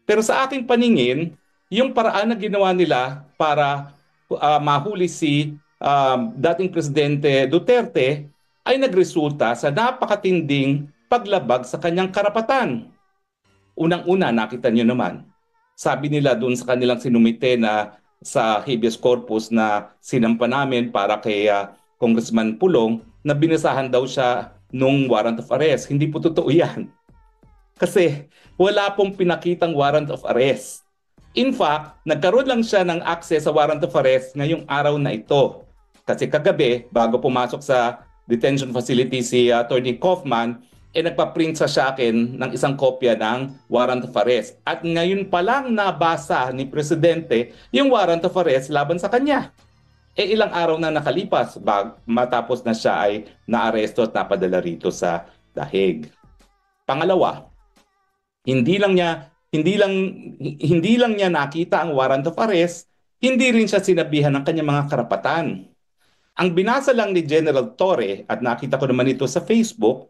Pero sa aking paningin, yung paraan na ginawa nila para mahuli si dating Presidente Duterte ay nagresulta sa napakatinding paglabag sa kanyang karapatan. Unang-una, nakita niyo naman, sabi nila doon sa kanilang sinumite na sa habeas corpus na sinampa namin para kay Congressman Pulong na binasahan daw siya nung warrant of arrest. Hindi po totoo yan. Kasi wala pong pinakitang warrant of arrest. In fact, nagkaroon lang siya ng access sa warrant of arrest ngayong araw na ito. Kasi kagabi, bago pumasok sa detention facility si Attorney Kaufman, nagpa-print sa akin ng isang kopya ng warrant of arrest. At ngayon pa lang nabasa ni Presidente yung warrant of arrest laban sa kanya. Ilang araw na nakalipas matapos na siya ay naaresto at napadala rito sa dahig. Pangalawa, hindi lang niya nakita ang warrant of arrest, hindi rin siya sinabihan ng kanyang mga karapatan. Ang binasa lang ni General Torre, at nakita ko naman ito sa Facebook,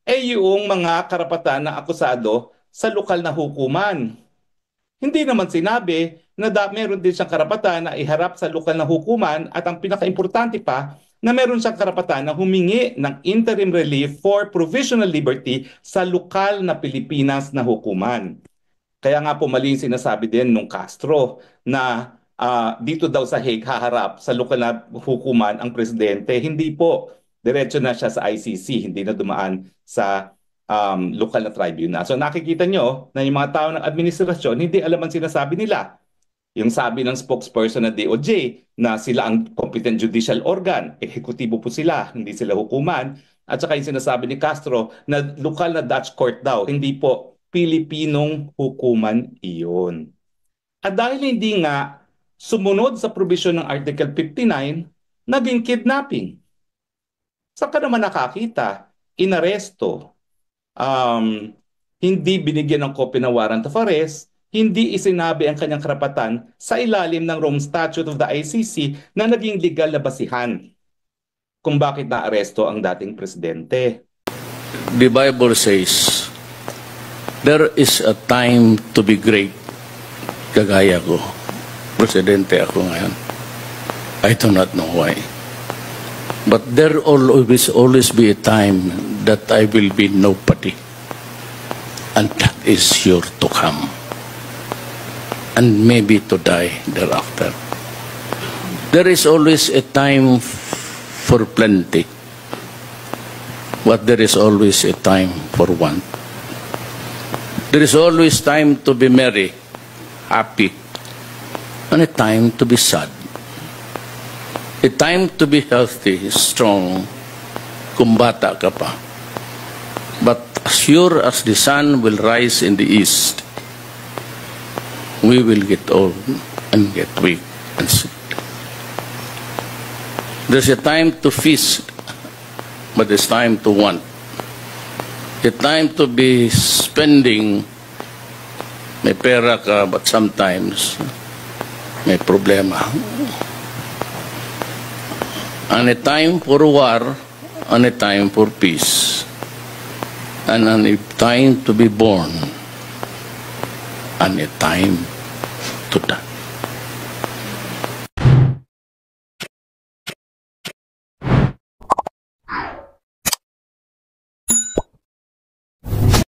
ay yung mga karapatan ng akusado sa lokal na hukuman. Hindi naman sinabi na meron din siyang karapatan na iharap sa lokal na hukuman, at ang pinakaimportante pa, na meron siyang karapatan na humingi ng interim relief for provisional liberty sa lokal na Pilipinas na hukuman. Kaya nga po mali yung sinasabi din nung Castro na dito daw sa Hague haharap sa lokal na hukuman ang presidente. Hindi po. Diretso na siya sa ICC, hindi na dumaan sa lokal na tribunal. So nakikita nyo na yung mga tao ng administrasyon, hindi alam ang sinasabi nila. Yung sabi ng spokesperson na DOJ na sila ang competent judicial organ, ehekutibo po sila, hindi sila hukuman. At saka yung sinasabi ni Castro na lokal na Dutch court daw, hindi po, Pilipinong hukuman iyon. At dahil hindi nga sumunod sa probisyon ng Article 59, naging kidnapping. Saan ka naman nakakita? Inaresto, hindi binigyan ng kopya ng warrant of arrest, hindi isinabi ang kanyang karapatan sa ilalim ng Rome Statute of the ICC na naging legal na basihan kung bakit naaresto ang dating presidente. The Bible says, there is a time to be great. Kagaya ko, presidente ako ngayon. I do not know why. But there always be a time that I will be nobody. And that is sure to come. And maybe to die thereafter. There is always a time for plenty. But there is always a time for want. There is always time to be merry, happy, and a time to be sad. A time to be healthy, strong, kung bata ka pa. But as sure as the sun will rise in the east, we will get old and get weak and sick. There's a time to feast, but there's time to want. A time to be spending, may pera ka, but sometimes may problema. And a time for war, and a time for peace. And a time to be born, and a time to die.